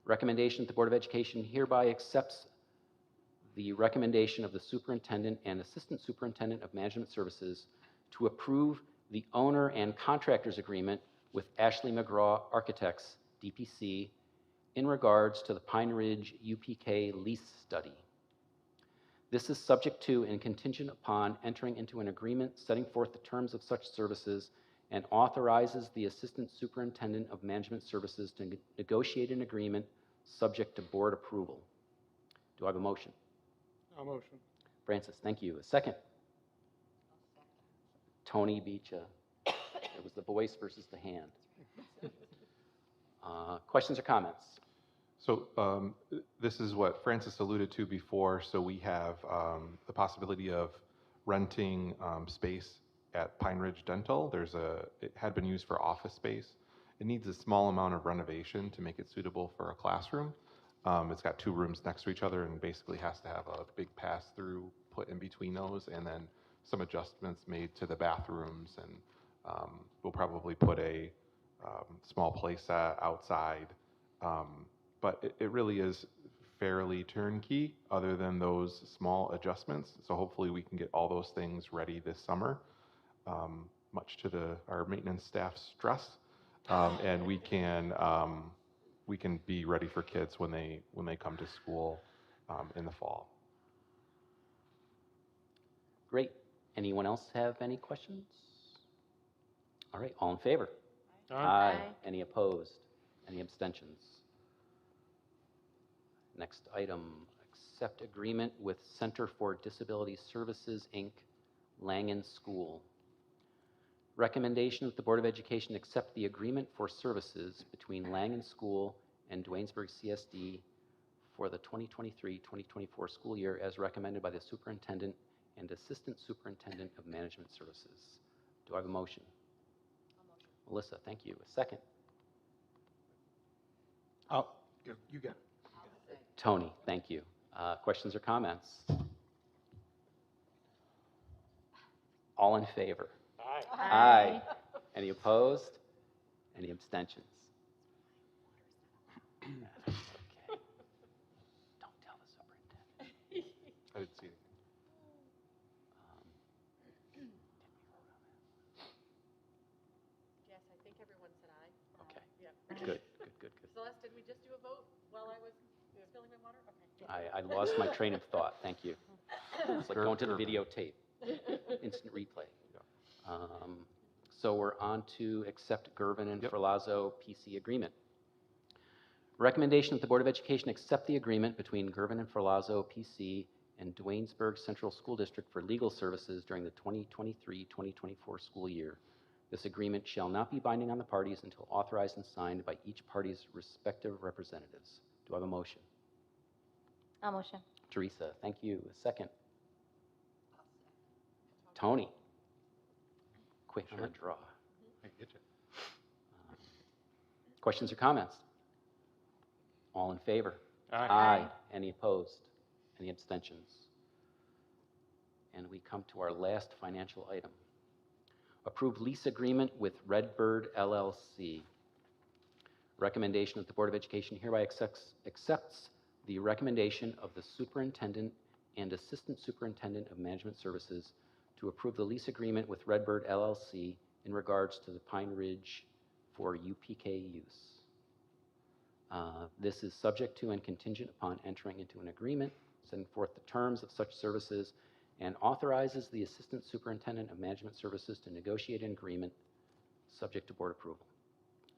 [SPEAKER 1] Recommendation that the Board of Education hereby accepts the recommendation of the superintendent and assistant superintendent of management services to approve the owner and contractors agreement with Ashley McGraw Architects, DPC, in regards to the Pine Ridge UPK lease study. This is subject to and contingent upon entering into an agreement setting forth the terms of such services and authorizes the Assistant Superintendent of Management Services to negotiate an agreement subject to board approval. Do I have a motion?
[SPEAKER 8] I'll motion.
[SPEAKER 1] Francis, thank you. A second? Tony beat you. It was the voice versus the hand. Questions or comments?
[SPEAKER 2] So this is what Francis alluded to before. So we have the possibility of renting space at Pine Ridge Dental. It had been used for office space. It needs a small amount of renovation to make it suitable for a classroom. It's got two rooms next to each other and basically has to have a big pass-through put in between those, and then some adjustments made to the bathrooms, and we'll probably put a small playset outside. But it really is fairly turnkey other than those small adjustments. So hopefully we can get all those things ready this summer, much to our maintenance staff's stress. And we can be ready for kids when they come to school in the fall.
[SPEAKER 1] Great. Anyone else have any questions? All right, all in favor?
[SPEAKER 8] Aye.
[SPEAKER 1] Any opposed? Any abstentions? Next item, accept agreement with Center for Disability Services, Inc., Langen School. Recommendation that the Board of Education accept the agreement for services between Langen School and Duanesburg CSD for the 2023-2024 school year as recommended by the Superintendent and Assistant Superintendent of Management Services. Do I have a motion? Melissa, thank you. A second?
[SPEAKER 8] Oh, you got it.
[SPEAKER 1] Tony, thank you. Questions or comments? All in favor? Aye. Any opposed? Any abstentions? Okay. Don't tell the superintendent.
[SPEAKER 2] I didn't see anything.
[SPEAKER 3] Yes, I think everyone said aye.
[SPEAKER 1] Okay.
[SPEAKER 3] Yeah.
[SPEAKER 1] Good.
[SPEAKER 3] Celeste, did we just do a vote while I was spilling my water? Okay.
[SPEAKER 1] I lost my train of thought. Thank you. It's like going to the videotape. Instant replay. So we're on to accept Gervin and Ferlazzo PC agreement. Recommendation that the Board of Education accept the agreement between Gervin and Ferlazzo PC and Duanesburg Central School District for legal services during the 2023-2024 school year. This agreement shall not be binding on the parties until authorized and signed by each party's respective representatives. Do I have a motion?
[SPEAKER 9] I'll motion.
[SPEAKER 1] Teresa, thank you. A second. Tony. Quick on the draw.
[SPEAKER 8] I get you.
[SPEAKER 1] Questions or comments? All in favor?
[SPEAKER 8] Aye.
[SPEAKER 1] Any opposed? Any abstentions? And we come to our last financial item. Approve lease agreement with Redbird LLC. Recommendation that the Board of Education hereby accepts the recommendation of the superintendent and assistant superintendent of management services to approve the lease agreement with Redbird LLC in regards to the Pine Ridge for UPK use. This is subject to and contingent upon entering into an agreement, setting forth the terms of such services, and authorizes the Assistant Superintendent of Management Services to negotiate an agreement subject to board approval.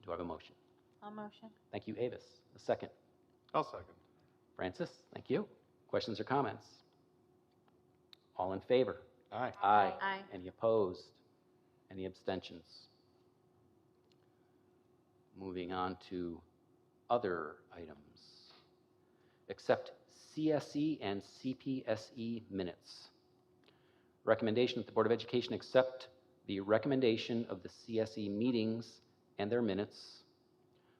[SPEAKER 1] Do I have a motion?
[SPEAKER 9] I'll motion.
[SPEAKER 1] Thank you, Avis. A second.
[SPEAKER 8] I'll second.
[SPEAKER 1] Francis, thank you. Questions or comments? All in favor?
[SPEAKER 8] Aye.
[SPEAKER 1] Aye.
[SPEAKER 9] Aye.
[SPEAKER 1] Any opposed? Any abstentions? Moving on to other items. Accept CSE and CPSE minutes. Recommendation that the Board of Education accept the recommendation of the CSE meetings and their minutes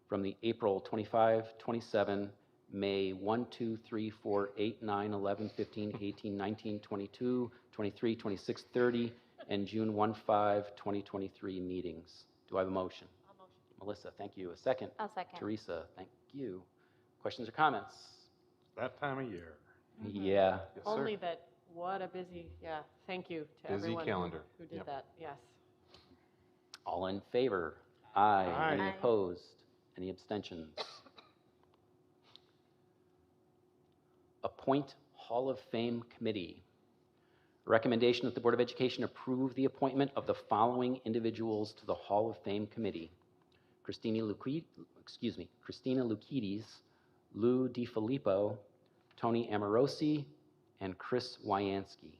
[SPEAKER 1] from the April 25, 27, May 1, 2, 3, 4, 8, 9, 11, 15, 18, 19, 22, 23, 26, 30, and June 1, 5, 2023 meetings. Do I have a motion?
[SPEAKER 3] I'll motion.
[SPEAKER 1] Melissa, thank you. A second.
[SPEAKER 9] I'll second.
[SPEAKER 1] Teresa, thank you. Questions or comments?
[SPEAKER 8] That time of year.
[SPEAKER 1] Yeah.
[SPEAKER 2] Yes, sir.
[SPEAKER 3] Only that, what a busy, thank you to
[SPEAKER 2] Busy
[SPEAKER 3] everyone
[SPEAKER 2] calendar.
[SPEAKER 3] who did
[SPEAKER 2] Yep.
[SPEAKER 3] that, yes.
[SPEAKER 1] All in favor? Aye.
[SPEAKER 8] Aye.
[SPEAKER 1] Any
[SPEAKER 9] Aye.
[SPEAKER 1] opposed? Any abstentions? Appoint Hall of Fame Committee. Recommendation that the Board of Education approve the appointment of the following individuals to the Hall of Fame Committee. Christina Lukides, Lou DiFilippo, Tony Amorosi, and Chris Wyansky.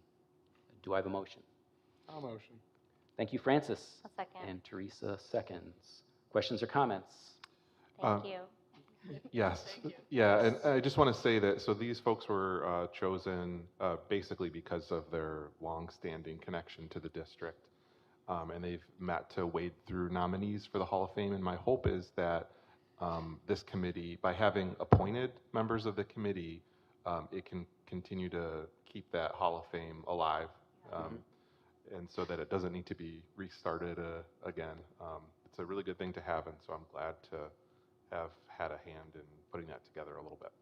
[SPEAKER 1] Do I have a motion?
[SPEAKER 8] I'll motion.
[SPEAKER 1] Thank you, Francis.
[SPEAKER 9] I'll second.
[SPEAKER 1] And Teresa seconds. Questions or comments?
[SPEAKER 9] Thank you.
[SPEAKER 2] Yes, yeah, and I just want to say that, so these folks were chosen basically because of their long-standing connection to the district. And they've met to wade through nominees for the Hall of Fame. And my hope is that this committee, by having appointed members of the committee, it can continue to keep that Hall of Fame alive. And so that it doesn't need to be restarted again. It's a really good thing to have, and so I'm glad to have had a hand in putting that together a little bit.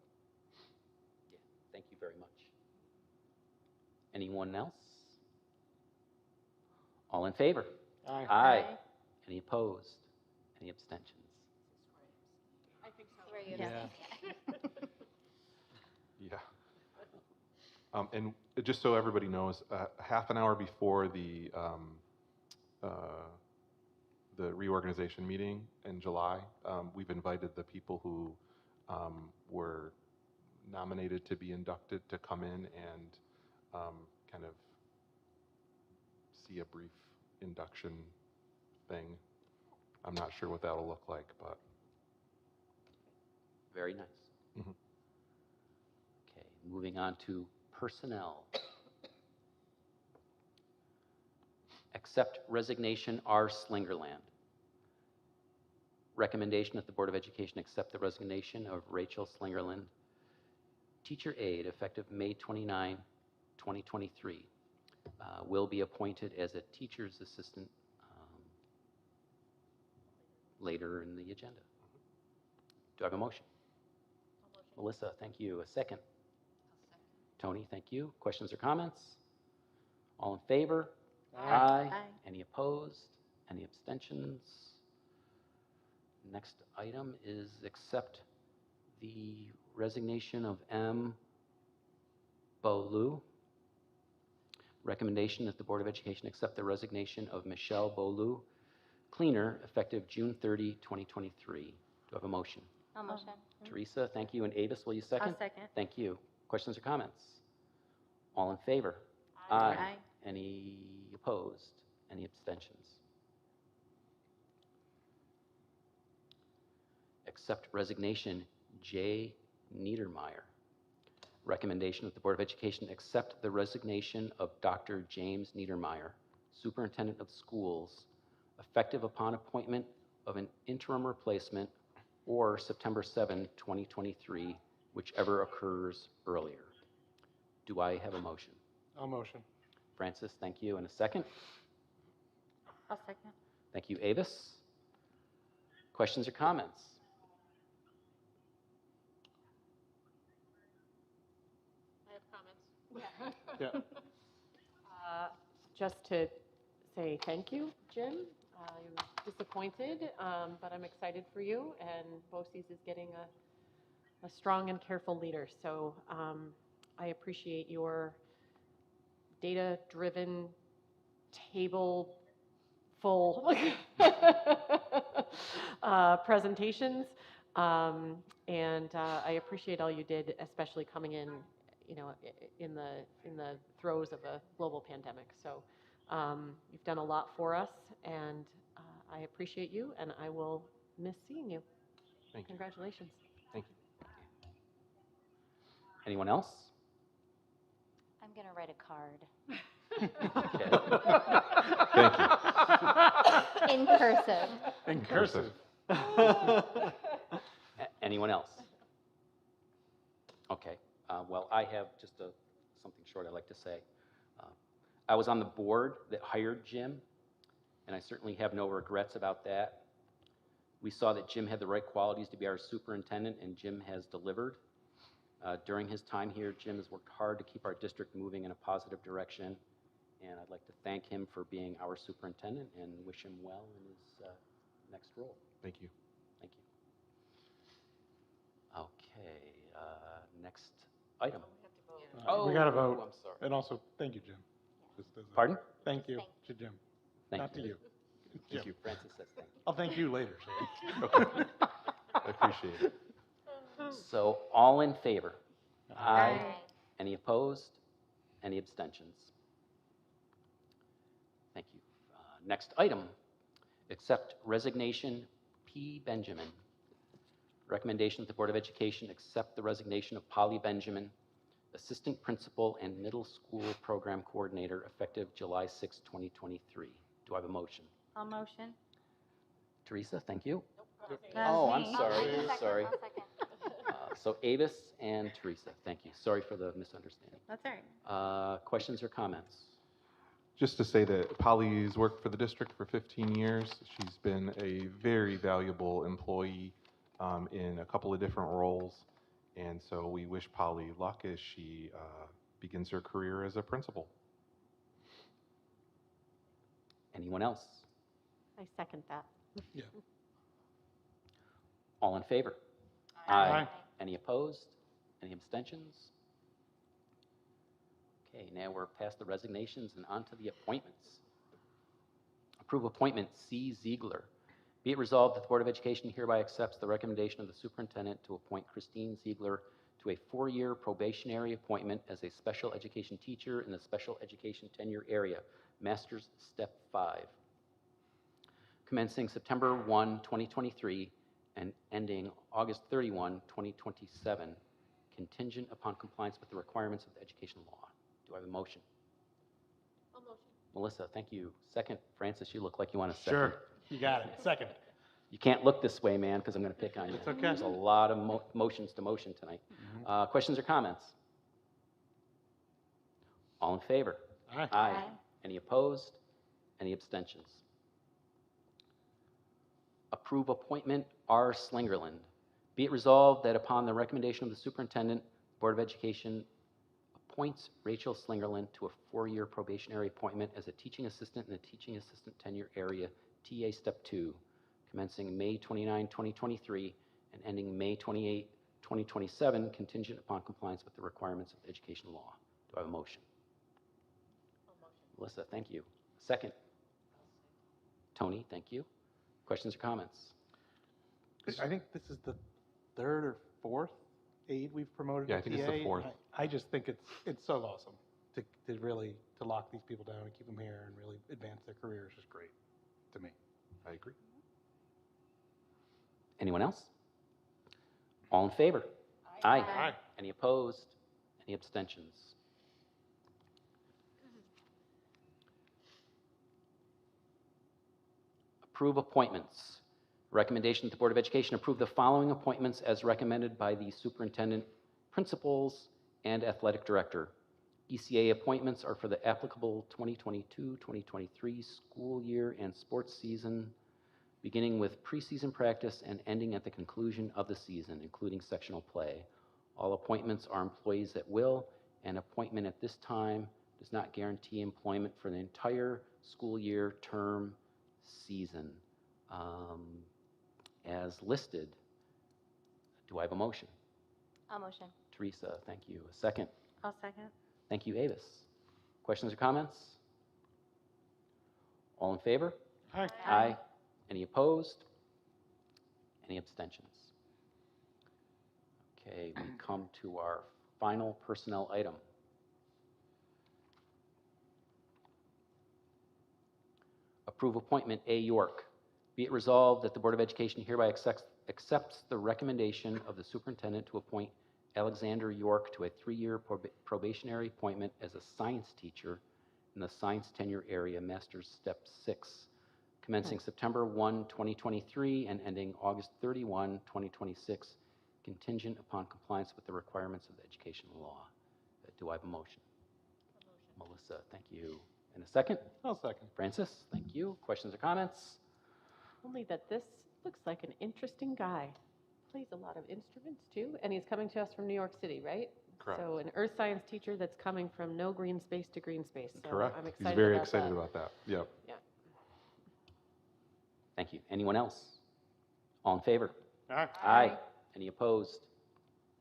[SPEAKER 1] Yeah, thank you very much. Anyone else? All in favor?
[SPEAKER 8] Aye.
[SPEAKER 1] Aye. Any opposed? Any abstentions?
[SPEAKER 3] I think so.
[SPEAKER 9] Where you
[SPEAKER 8] Yeah.
[SPEAKER 2] Yeah. And just so everybody knows, half an hour before the reorganization meeting in July, we've invited the people who were nominated to be inducted to come in and kind of see a brief induction thing. I'm not sure what that'll look like, but
[SPEAKER 1] Very nice.
[SPEAKER 2] Mhm.
[SPEAKER 1] Okay, moving on to personnel. Accept resignation R. Slingerland. Recommendation that the Board of Education accept the resignation of Rachel Slingerland, teacher aide, effective May 29, 2023. Will be appointed as a teacher's assistant later in the agenda. Do I have a motion? Melissa, thank you. A second. Tony, thank you. Questions or comments? All in favor?
[SPEAKER 8] Aye.
[SPEAKER 9] Aye.
[SPEAKER 1] Any opposed? Any abstentions? Next item is accept the resignation of M. Bolu. Recommendation that the Board of Education accept the resignation of Michelle Bolu, cleaner, effective June 30, 2023. Do I have a motion?
[SPEAKER 9] I'll motion.
[SPEAKER 1] Teresa, thank you. And Avis, will you 2nd
[SPEAKER 9] I'll second.
[SPEAKER 1] Thank you. Questions or comments? All in favor?
[SPEAKER 9] Aye.
[SPEAKER 1] Any opposed? Any abstentions? accept resignation J. Niedermeyer. Recommendation that the Board of Education accept the resignation of Dr. James Niedermeyer, Superintendent of Schools, effective upon appointment of an interim replacement or September 7, 2023, whichever occurs earlier. Do I have a motion?
[SPEAKER 8] I'll motion.
[SPEAKER 1] Francis, thank you. And a second?
[SPEAKER 9] I'll second.
[SPEAKER 1] Thank you, Avis. Questions or comments?
[SPEAKER 3] I have comments.
[SPEAKER 8] Yeah.
[SPEAKER 3] Just to say thank you, Jim. I'm disappointed, but I'm excited for you, and BOCES is getting a strong and careful leader. So I appreciate your data-driven, table-full presentations, and I appreciate all you did, especially coming in, you know, in the throes of a global pandemic. So you've done a lot for us, and I appreciate you, and I will miss seeing you.
[SPEAKER 2] Thank you.
[SPEAKER 3] Congratulations.
[SPEAKER 2] Thank you.
[SPEAKER 1] Anyone else?
[SPEAKER 9] I'm going to write a card.
[SPEAKER 1] Okay.
[SPEAKER 2] Thank you.
[SPEAKER 9] In cursive.
[SPEAKER 10] In cursive.
[SPEAKER 1] Anyone else? Okay. Well, I have just something short I'd like to say. I was on the board that hired Jim, and I certainly have no regrets about that. We saw that Jim had the right qualities to be our superintendent, and Jim has delivered. During his time here, Jim has worked hard to keep our district moving in a positive direction, and I'd like to thank him for being our superintendent and wish him well in his next role.
[SPEAKER 2] Thank you.
[SPEAKER 1] Thank you. Okay, next item.
[SPEAKER 8] We got to vote.
[SPEAKER 1] I'm sorry.
[SPEAKER 8] And also, thank you, Jim. Just as a-
[SPEAKER 1] Pardon?
[SPEAKER 8] Thank you to Jim.
[SPEAKER 1] Thank
[SPEAKER 8] Not to you.
[SPEAKER 1] Thank
[SPEAKER 8] Jim.
[SPEAKER 1] you. Francis says thank you.
[SPEAKER 8] I'll thank you later.
[SPEAKER 2] Okay. I appreciate it.
[SPEAKER 1] So, all in favor?
[SPEAKER 9] Aye.
[SPEAKER 1] Any opposed? Any abstentions? Thank you. Next item, accept resignation P. Benjamin. Recommendation that the Board of Education accept the resignation of Polly Benjamin, Assistant Principal and Middle School Program Coordinator, effective July 6, 2023. Do I have a motion?
[SPEAKER 9] I'll motion.
[SPEAKER 1] Teresa, thank you.
[SPEAKER 9] That
[SPEAKER 1] Oh,
[SPEAKER 9] was
[SPEAKER 1] I'm
[SPEAKER 9] me.
[SPEAKER 1] sorry,
[SPEAKER 9] I'll second,
[SPEAKER 1] sorry.
[SPEAKER 9] I'll second.
[SPEAKER 1] So Avis and Teresa, thank you. Sorry for the misunderstanding.
[SPEAKER 9] That's all right.
[SPEAKER 1] Questions or comments?
[SPEAKER 2] Just to say that Polly's worked for the district for 15 years. She's been a very valuable employee in a couple of different roles. And so we wish Polly luck as she begins her career as a principal.
[SPEAKER 1] Anyone else?
[SPEAKER 3] I second that.
[SPEAKER 8] Yeah.
[SPEAKER 1] All in favor?
[SPEAKER 8] Aye.
[SPEAKER 1] Any opposed? Any abstentions? Okay, now we're past the resignations and on to the appointments. Approve appointment C. Ziegler. Be it resolved that the Board of Education hereby accepts the recommendation of the superintendent to appoint Christine Ziegler to a 4-year probationary appointment as a special education teacher in the special education tenure area, Master's Step 5, commencing September 1, 2023, and ending August 31, 2027, contingent upon compliance with the requirements of the education law. Do I have a motion?
[SPEAKER 3] I'll motion.
[SPEAKER 1] Melissa, thank you. Second, Francis, you look like you want a second.
[SPEAKER 8] Sure. You got it. Second.
[SPEAKER 1] You can't look this way, man, because I'm going to pick on you.
[SPEAKER 8] It's okay.
[SPEAKER 1] There's a lot of motions to motion tonight. Questions or comments? All in favor?
[SPEAKER 8] Aye.
[SPEAKER 9] Aye.
[SPEAKER 1] Any opposed? Any abstentions? Approve appointment R. Slingerland. Be it resolved that upon the recommendation of the superintendent, Board of Education appoints Rachel Slingerland to a 4-year probationary appointment as a teaching assistant in the teaching assistant tenure area, TA Step 2, commencing May 29, 2023, and ending May 28, 2027, contingent upon compliance with the requirements of the education law. Do I have a motion? Melissa, thank you. Second. Tony, thank you. Questions or comments?
[SPEAKER 8] I think this is the third or fourth aide we've promoted.
[SPEAKER 2] Yeah,
[SPEAKER 8] to
[SPEAKER 2] I think it's the
[SPEAKER 8] TA.
[SPEAKER 2] fourth.
[SPEAKER 8] I just think it's so awesome to really to lock these people down and keep them here and really advance their careers is great to me.
[SPEAKER 2] I agree.
[SPEAKER 1] Anyone else? All in favor? Aye.
[SPEAKER 8] Aye.
[SPEAKER 1] Any opposed? Any abstentions? Approve appointments. Recommendation that the Board of Education approve the following appointments as recommended by the superintendent, principals, and athletic director. ECA appointments are for the applicable 2022-2023 school year and sports season, beginning with preseason practice and ending at the conclusion of the season, including sectional play. All appointments are employees at will, and appointment at this time does not guarantee employment for the entire school year, term, season. As listed, do I have a motion?
[SPEAKER 9] I'll motion.
[SPEAKER 1] Teresa, thank you. A second?
[SPEAKER 9] I'll second.
[SPEAKER 1] Thank you, Avis. Questions or comments? All in favor?
[SPEAKER 8] Aye.
[SPEAKER 1] Aye. Any opposed? Any abstentions? Okay, we come to our final personnel item. Approve appointment A. York. Be it resolved that the Board of Education hereby accepts the recommendation of the superintendent to appoint Alexander York to a 3-year probationary appointment as a science teacher in the science tenure area, Master's Step 6, commencing September 1, 2023, and ending August 31, 2026, contingent upon compliance with the requirements of the education law. Do I have a motion? Melissa, thank you. And a second?
[SPEAKER 8] I'll second.
[SPEAKER 1] Francis, thank you. Questions or comments?
[SPEAKER 3] Only that this looks like an interesting guy. Plays a lot of instruments too, and he's coming to us from New York City, right?
[SPEAKER 2] Correct.
[SPEAKER 3] So an earth science teacher that's coming from no green space to green space. So
[SPEAKER 2] Correct.
[SPEAKER 3] I'm
[SPEAKER 2] He's
[SPEAKER 3] excited
[SPEAKER 2] very
[SPEAKER 3] about
[SPEAKER 2] excited
[SPEAKER 3] that.
[SPEAKER 2] about that. Yep.
[SPEAKER 3] Yeah.
[SPEAKER 1] Thank you. Anyone else? All in favor?
[SPEAKER 8] Aye.
[SPEAKER 1] Aye. Any opposed?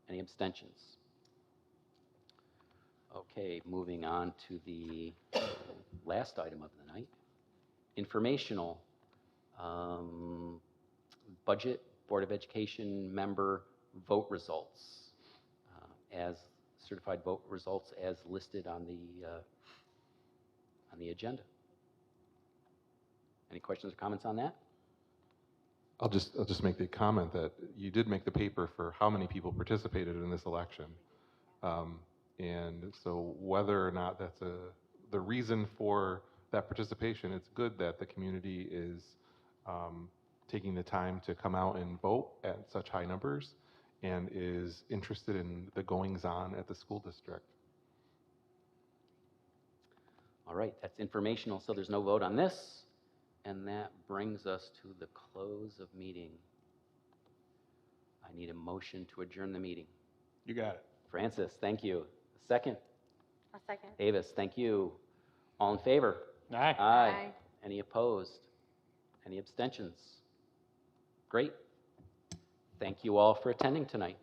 [SPEAKER 1] Any abstentions? Okay, moving on to the last item of the night. Informational. Budget, Board of Education member vote results. As certified vote results as listed on the agenda. Any questions or comments on that?
[SPEAKER 2] I'll just make the comment that you did make the paper for how many people participated in this election. And so whether or not that's the reason for that participation, it's good that the community is taking the time to come out and vote at such high numbers and is interested in the goings-on at the school district.
[SPEAKER 1] All right, that's informational, so there's no vote on this. And that brings us to the close of meeting. I need a motion to adjourn the meeting.
[SPEAKER 8] You got it.
[SPEAKER 1] Francis, thank you. Second?
[SPEAKER 9] I'll second.
[SPEAKER 1] Avis, thank you. All in favor?
[SPEAKER 8] Aye.
[SPEAKER 1] Aye. Any opposed? Any abstentions? Great. Thank you all for attending tonight.